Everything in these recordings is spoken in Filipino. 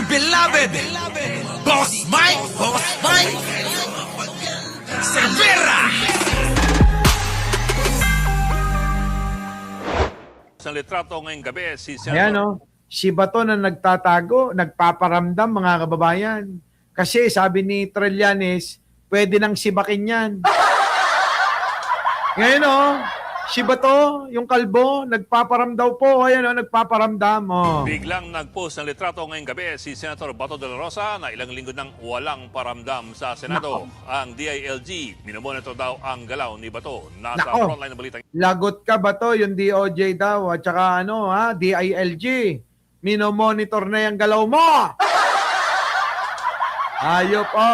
beloved, Boss Mike, Cervera. Sa litrato ngayong gabi, si Ayan Senator... o, si Bato na nagtatago, nagpaparamdam mga kababayan. Kasi sabi ni Trillanes, pwede nang sibakin yan. Ngayon o, si Bato, yung kalbo, nagpaparamdaw po. Ayan o, nagpaparamdam o. Biglang nag-post ng litrato ngayong gabi si Senator Bato de la Rosa na ilang linggo nang walang paramdam sa Senado. Ang DILG, minomonitor daw ang galaw ni Bato. Nasa Nako. frontline ng balita. Lagot ka Bato, yung DOJ daw, at saka ano ha, DILG. Minomonitor na yung galaw mo. Ayop o.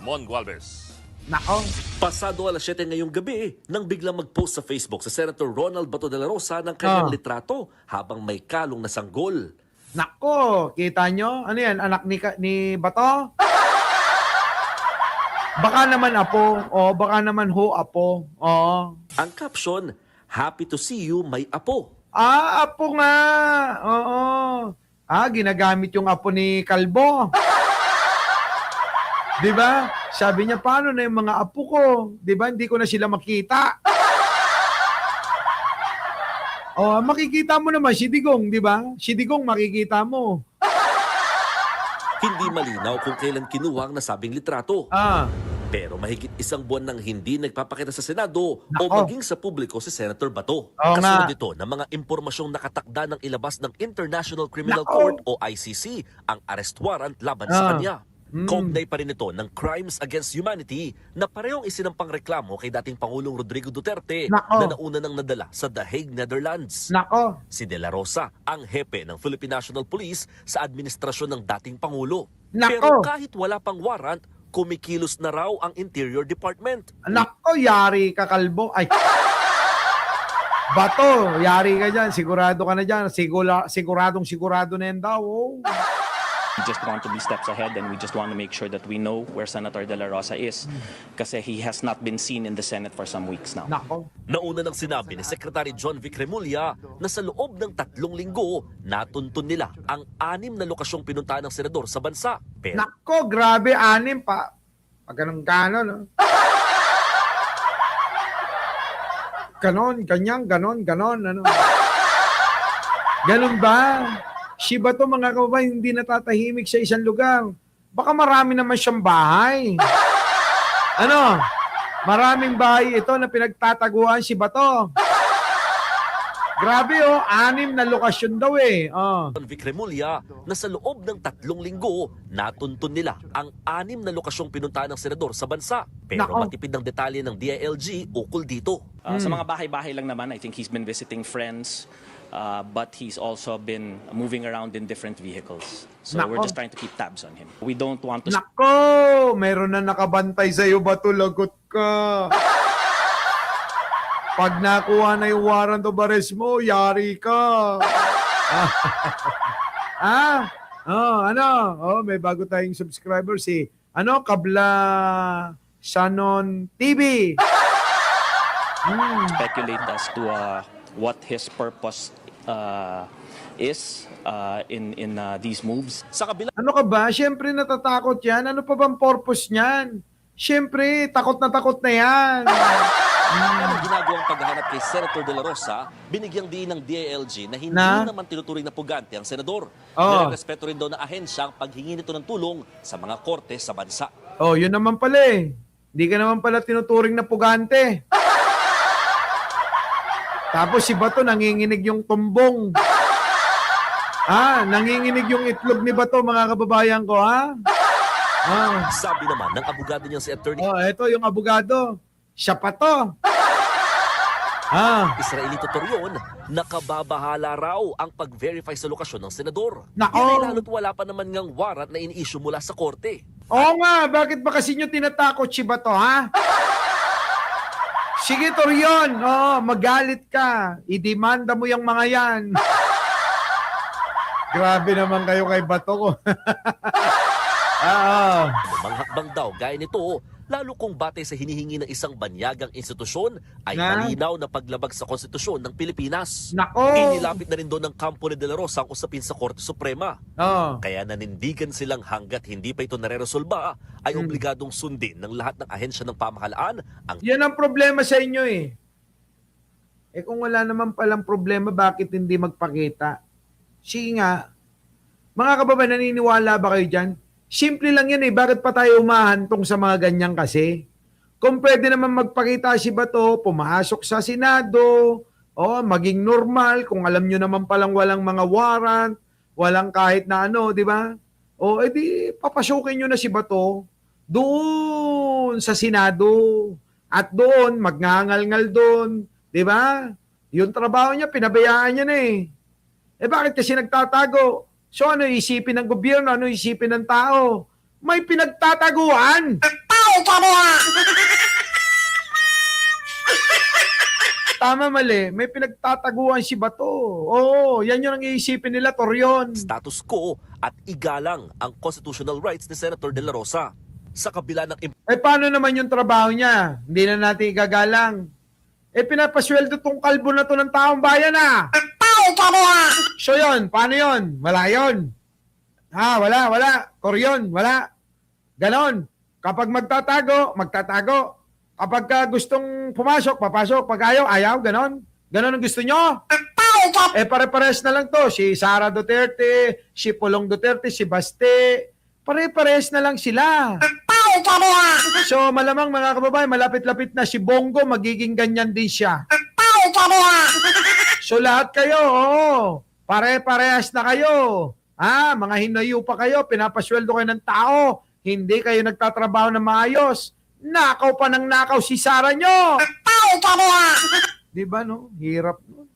Mon Gualvez. Nako. Pasado alas 7 ngayong gabi nang biglang mag-post sa Facebook sa Senator Ronald Bato de la Rosa ng kanyang litrato habang may kalong na sanggol. Nako, kita nyo? Ano yan? Anak ni Bato? Baka naman apo. O, baka naman ho apo. O. Ang caption, "Happy to see you, may apo." Apo nga. Oo. Ginagamit yung apo ni Kalbo. Di ba? Sabi niya, paano na yung mga apo ko? Di ba? Hindi ko na sila makita. Makikita mo naman si Digong, di ba? Si Digong makikita mo. Hindi malinaw kung kailan kinuha ang nasabing litrato. Pero mahigit isang buwan nang hindi nagpapakita sa Senado o maging sa publiko si Senator Bato. Kasunod ito ng mga impormasyong nakatakda ng ilabas ng International Criminal Court o ICC ang arrest warrant laban sa kanya. Kaugnay pa rin ito ng Crimes Against Humanity na parehong isinampang reklamo kay dating Pangulong Rodrigo Duterte na nauna nang nadala sa The Hague, Netherlands. Si De La Rosa ang hepe ng Philippine National Police sa administrasyon ng dating Pangulo. Pero kahit wala pang warrant, kumikilos na raw ang Interior Department. Nako, yari ka Kalbo. Ay. Bato, yari ka dyan. Sigurado ka na dyan. Siguradong na yan daw. Oh. We just want to be steps ahead and we just want to make sure that we know where Senator De La Rosa is kasi he has not been seen in the Senate for some weeks now. Nako. Nauna nang sinabi ni Secretary John Vic Remulla na sa loob ng 3 linggo, natuntun nila ang 6 na lokasyong pinuntahan ng senador sa bansa. Pero Nako, grabe, 6 pa. Pag ganon, no? Ganon, ganon, ano? Ganon ba? Si Bato, mga kababayan, hindi natatahimik sa isang lugar. Baka marami naman siyang bahay. Ano? Maraming bahay ito na pinagtataguan si Bato. Grabe 6 na lokasyon daw eh. John Vic Remulla na sa loob ng 3 linggo, natuntun nila ang 6 na lokasyong pinuntahan ng senador sa bansa. Pero matipid ng detalye ng DILG ukol dito. Sa mga bahay-bahay lang naman, I think he's been visiting friends. But he's also been moving around in different vehicles. So we're just trying to keep tabs on him. We don't want to... Nako! Meron na nakabantay sa'yo, Bato. Lagot ka. Pag nakuha na yung warrant of arrest mo, yari ka. May bago tayong subscriber si Kabla Shannon TV. speculate as to what his purpose is in these moves. Sa kabila Ano ka ba? Siyempre natatakot yan. Ano pa bang purpose niyan? Siyempre, takot na yan. ng ginagawang paghahanap kay Senator De La Rosa, binigyang diin ng DILG na hindi naman tinuturing na pugante ang senador. Nirespeto rin daw na ahensya ang paghingi nito ng tulong sa mga korte sa bansa. Yun naman pala eh. Hindi ka naman pala tinuturing na pugante. Tapos si Bato nanginginig yung tumbong. Nanginginig yung itlog ni Bato, mga kababayan ko, Sabi naman ng abogado niya si Attorney ito yung abogado. Siya pa to. Israelito Torion, nakababahala raw ang pag-verify sa lokasyon ng senador. Nako. Yan ay lalo't wala pa naman ngang warrant na in-issue mula sa korte. Oo nga, bakit ba kasi nyo tinatakot si Bato, ha? Sige, Torion, magalit ka. Idemanda mo yung mga yan. Grabe naman kayo kay Bato ko. Mga hakbang daw, gaya nito, lalo kung batay sa hinihingi ng isang banyagang institusyon ay Na? malinaw na paglabag sa konstitusyon ng Pilipinas. Nako! Inilapit na rin doon ng kampo ni De La Rosa ang usapin sa Korte Suprema. Oh. Kaya nanindigan silang hanggat hindi pa ito nareresolba ay obligadong sundin ng lahat ng ahensya ng pamahalaan ang Yan ang problema sa inyo eh. Eh kung wala naman palang problema, bakit hindi magpakita? Sige nga, mga kababayan, naniniwala ba kayo dyan? Simple lang yan eh. Bakit pa tayo umahantong sa mga ganyan kasi? Kung pwede naman magpakita si Bato, pumasok sa Senado, maging normal, kung alam nyo naman palang walang mga warrant, walang kahit na ano, di ba? Edi papasukin nyo na si Bato doon sa Senado. At doon, magngangal-ngal doon. Di ba? Yung trabaho niya, pinabayaan niya na eh. Bakit kasi nagtatago? So ano isipin ng gobyerno? Ano isipin ng tao? May pinagtataguan! Tama mali, may pinagtataguan si Bato. Oo, yan yung ang iisipin nila, Toryon. status quo at igalang ang constitutional rights ni Senator De La Rosa. Sa kabila ng Paano naman yung trabaho niya? Hindi na natin igagalang. Pinapasweldo tong kalbo na to ng taong bayan ah! So yun, paano yun? Wala yun. Wala. Koryon, wala. Ganon. Kapag magtatago. Kapag gustong pumasok, papasok. Pag ayaw, ganon. Ganon ang gusto nyo? Pare-pares na lang to. Si Sara Duterte, si Pulong Duterte, si Baste. Pare-pares na lang sila. So malamang mga kababayan, malapit-lapit na si Bongo, magiging ganyan din siya. So lahat kayo, pare-parehas na kayo. Mga hinayu pa kayo, pinapasweldo kayo ng tao, hindi kayo nagtatrabaho na maayos. Nakaw pa ng nakaw si Sara nyo. Di ba no? Hirap no?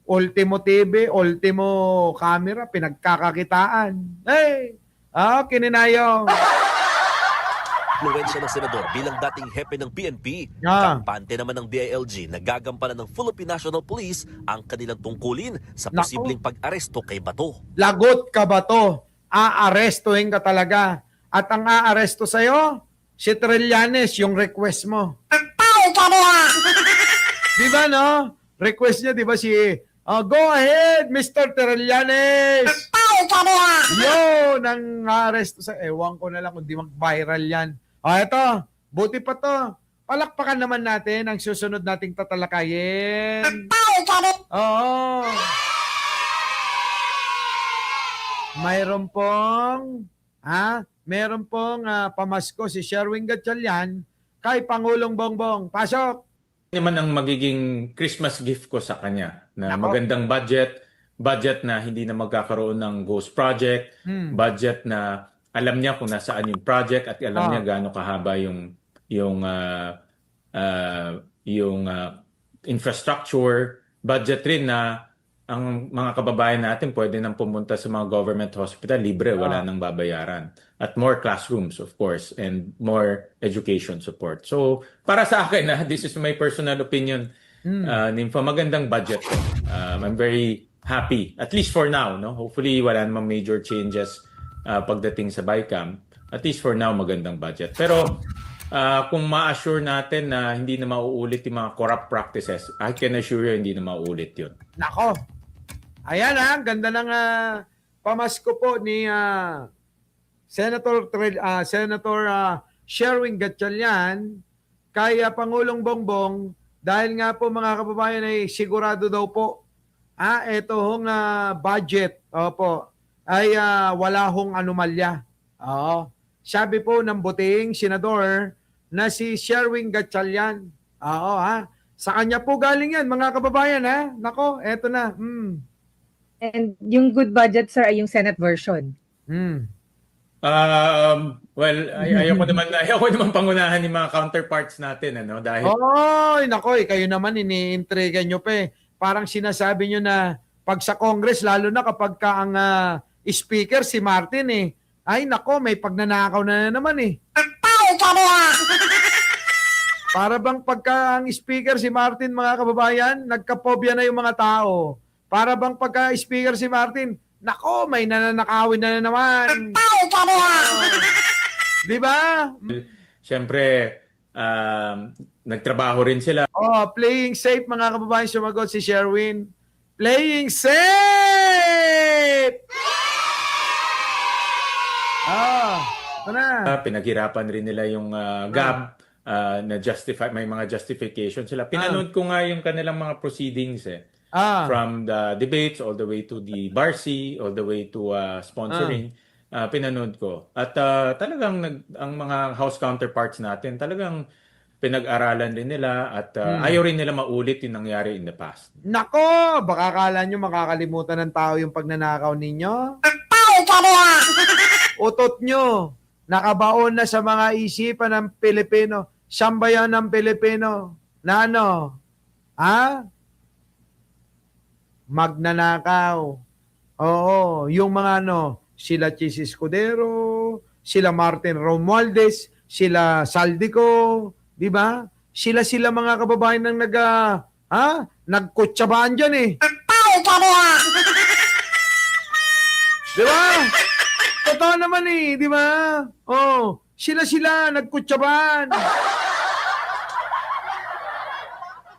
Ultimo TV, ultimo camera, pinagkakakitaan. Kininayong. influensya ng senador bilang dating hepe ng PNP, kampante naman ng DILG na gagampanan ng Philippine National Police ang kanilang tungkulin sa posibleng pag-aresto kay Bato. Lagot ka, Bato. Aarestuhin ka talaga. At ang aaresto sa'yo, si Trillanes, yung request mo. Di ba, no? Request niya, di ba si... go ahead, Mr. Trillanes! Yun, ang aresto sa... Ewan ko na lang kung di mag-viral yan. Eto, buti pa to. Palakpakan naman natin ang susunod nating tatalakayin. Oo. Mayroon pong... Meron pong pamasko si Sherwin Gatchalian kay Pangulong Bongbong. Pasok! Naman ang magiging Christmas gift ko sa kanya na magandang budget na hindi na magkakaroon ng ghost project, budget na alam niya kung nasaan yung project at alam niya gaano kahaba yung infrastructure, budget rin na ang mga kababayan natin pwede nang pumunta sa mga government hospital libre, wala nang babayaran. At more classrooms, of course, and more education support. So, para sa akin, this is my personal opinion, Nympha, magandang budget. I'm very happy, at least for now. No? Hopefully, wala namang major changes pagdating sa BICAM. At least for now, magandang budget. Pero, kung ma-assure natin na hindi na mauulit yung mga corrupt practices, I can assure you, hindi na mauulit yun. Nako. Ayan ganda ng pamasko po ni Senator Sherwin Gatchalian kay Pangulong Bongbong dahil nga po mga kababayan ay sigurado daw po ito hong budget ay wala hong anomalya. Sabi po ng buting senador na si Sherwin Gatchalian. Sa kanya po galing yan mga kababayan Nako, eto na. And yung good budget, sir, ay yung Senate version. Well, ayoko naman pangunahan ni mga counterparts natin dahil nako, kayo naman iniintriga nyo pa Parang sinasabi nyo na pag sa Congress, lalo na kapag ka ang speaker si Martin ay nako, may pagnanakaw na naman Para bang pagka ang speaker si Martin, mga kababayan, nagkapobya na yung mga tao. Para bang pagka speaker si Martin, nako, may nananakawin na naman. Di ba? Siyempre, nagtrabaho rin sila. Oh, playing safe mga kababayan, sumagot si Sherwin. Playing safe! Ito na. Pinaghirapan rin nila yung GAB na may mga justification sila. Pinanood ko nga yung kanilang mga proceedings from the debates all the way to the BARC, all the way to sponsoring. Pinanood ko. At talagang ang mga House counterparts natin talagang pinag-aralan din nila at ayaw rin nila maulit yung nangyari in the past. Nako, baka akala nyo makakalimutan ng tao yung pagnanakaw ninyo? Utot nyo, nakabaon na sa mga isipan ng Pilipino, sambayan ng Pilipino, na ano? Magnanakaw. Oo, yung mga sila Chis Escudero, sila Martin Romualdez, sila Saldico, di ba? Sila mga kababayan ng nagkutsabaan dyan eh. Di ba? Totoo naman eh, di ba? Oh, sila nagkutsabaan.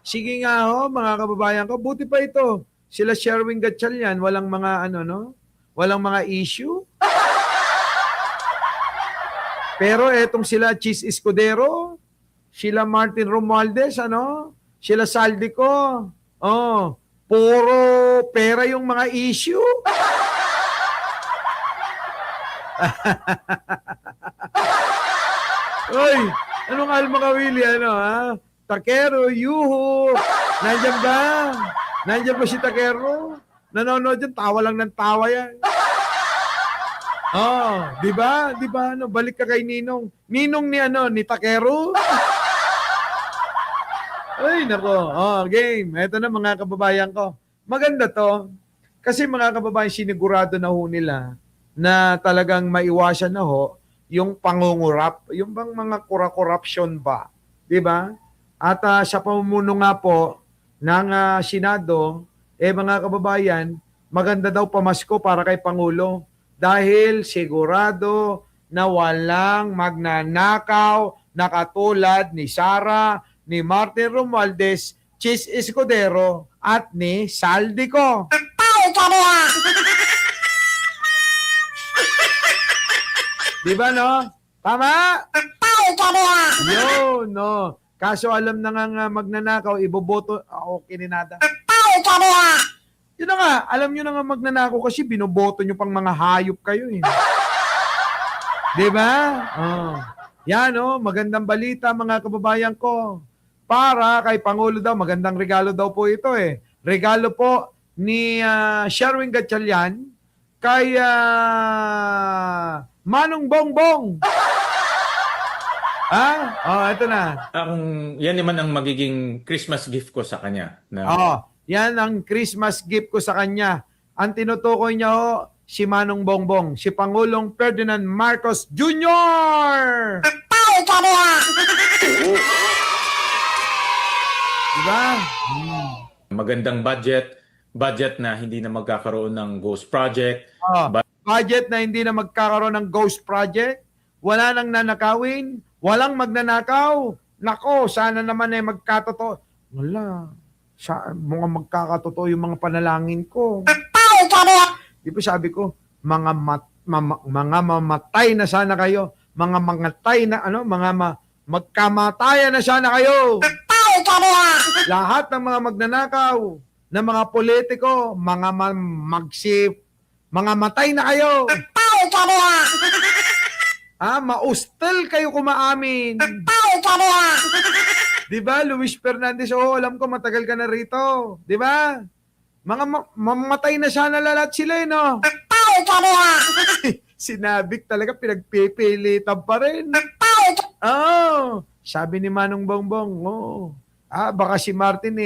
Sige nga mga kababayan ko, buti pa ito. Sila Sherwin Gatchalian, walang mga walang mga issue. Pero etong sila Chis Escudero, sila Martin Romualdez, sila Saldico, puro pera yung mga issue. Uy, anong Alma Kawili, Takero, Yuhu, nandiyan ba? Nandiyan ba si Takero? Nanonood dyan, tawa lang ng tawa yan. Di ba? Di ba? Balik ka kay Ninong. Ninong ni Takero. Ay, nako. Game. Ito na mga kababayan ko. Maganda to. Kasi mga kababayan, sinigurado na ho nila na talagang maiwasan na ho yung pangungurap, yung bang mga corruption ba. Di ba? At sa pamumuno nga po ng Senado, mga kababayan, maganda daw pamasko para kay Pangulo dahil sigurado na walang magnanakaw na katulad ni Sara, ni Martin Romualdez, Chis Escudero at ni Saldico. Di ba Tama? Yun, Kaso alam na nga magnanakaw, iboboto, okay ni nada. Yun na nga, alam nyo na nga magnanakaw kasi binoboto nyo pang mga hayop kayo eh. Di ba? Yan magandang balita mga kababayan ko. Para kay Pangulo daw, magandang regalo daw po ito eh. Regalo po ni Sherwin Gatchalian kay Manong Bongbong. Ito na. Yan naman ang magiging Christmas gift ko sa kanya. Yan ang Christmas gift ko sa kanya. Ang tinutukoy niya si Manong Bongbong, si Pangulong Ferdinand Marcos Jr. Diba? Magandang budget na hindi na magkakaroon ng ghost project. Budget na hindi na magkakaroon ng ghost project. Wala nang nanakawin. Walang magnanakaw. Nako, sana naman magkatotoo. Wala. Mga magkakatotoo yung mga panalangin ko. Di ba sabi ko, mga mamatay na sana kayo. Mga mangatay na, magkamatayan na sana kayo. Lahat ng mga magnanakaw, ng mga politiko, mga mga matay na kayo. Maustel kayo kumaamin. Di ba, Luis Fernandez? Alam ko matagal ka na rito. Di ba? Mga mamatay na sana lahat sila, Sinabik talaga, pinagpipilitan pa rin. Sabi ni Manong Bongbong, baka si Martin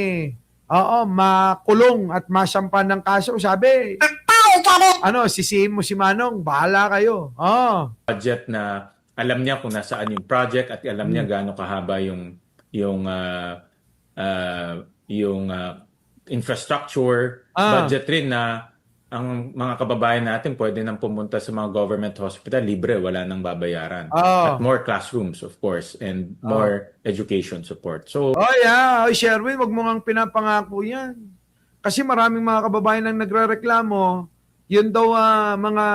makulong at masampan ng kaso, sabi. Sisihin mo si Manong, bahala kayo. Budget na alam niya kung nasaan yung project at alam niya gaano kahaba yung infrastructure. Budget rin na ang mga kababayan natin pwede nang pumunta sa mga government hospital libre, wala nang babayaran. Oh. At more classrooms, of course, and more education support. So, Oy, Sherwin, wag mo ngang pinapangako yan. Kasi maraming mga kababayan ang nagrereklamo, yun daw mga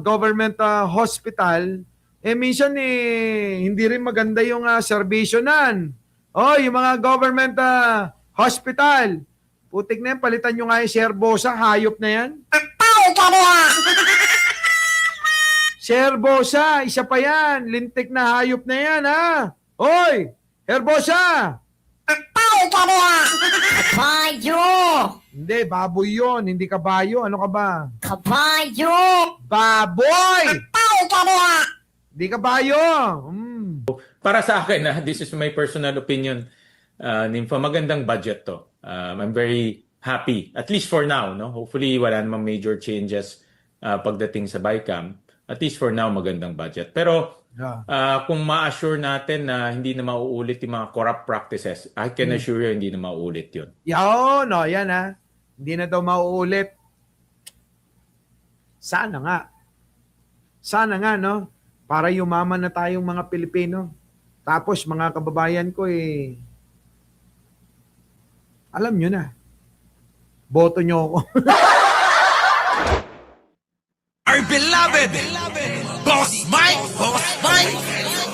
government hospital, minsan hindi rin maganda yung serbisyo nan. Yung mga government hospital, putik na yan, palitan nyo nga yung Serbosa, hayop na yan. Serbosa, isa pa yan, lintik na hayop na yan, ha? Hoy, Herbosa! Kabayo! Hindi, baboy yun, hindi kabayo. Ano ka ba? Kabayo! Baboy! Hindi kabayo. para sa akin, this is my personal opinion, Nympha, magandang budget to. I'm very happy, at least for now. No? Hopefully, wala namang major changes pagdating sa BICAM. At least for now, magandang budget. Pero kung ma-assure natin na hindi na mauulit yung mga corrupt practices, I can assure you hindi na mauulit yun. Yan, yan Hindi na daw mauulit. Sana nga. Sana nga, no? Para yumaman na tayong mga Pilipino. Tapos, mga kababayan ko, alam nyo na. Boto nyo ako. Our beloved Boss Mike! Boss Mike!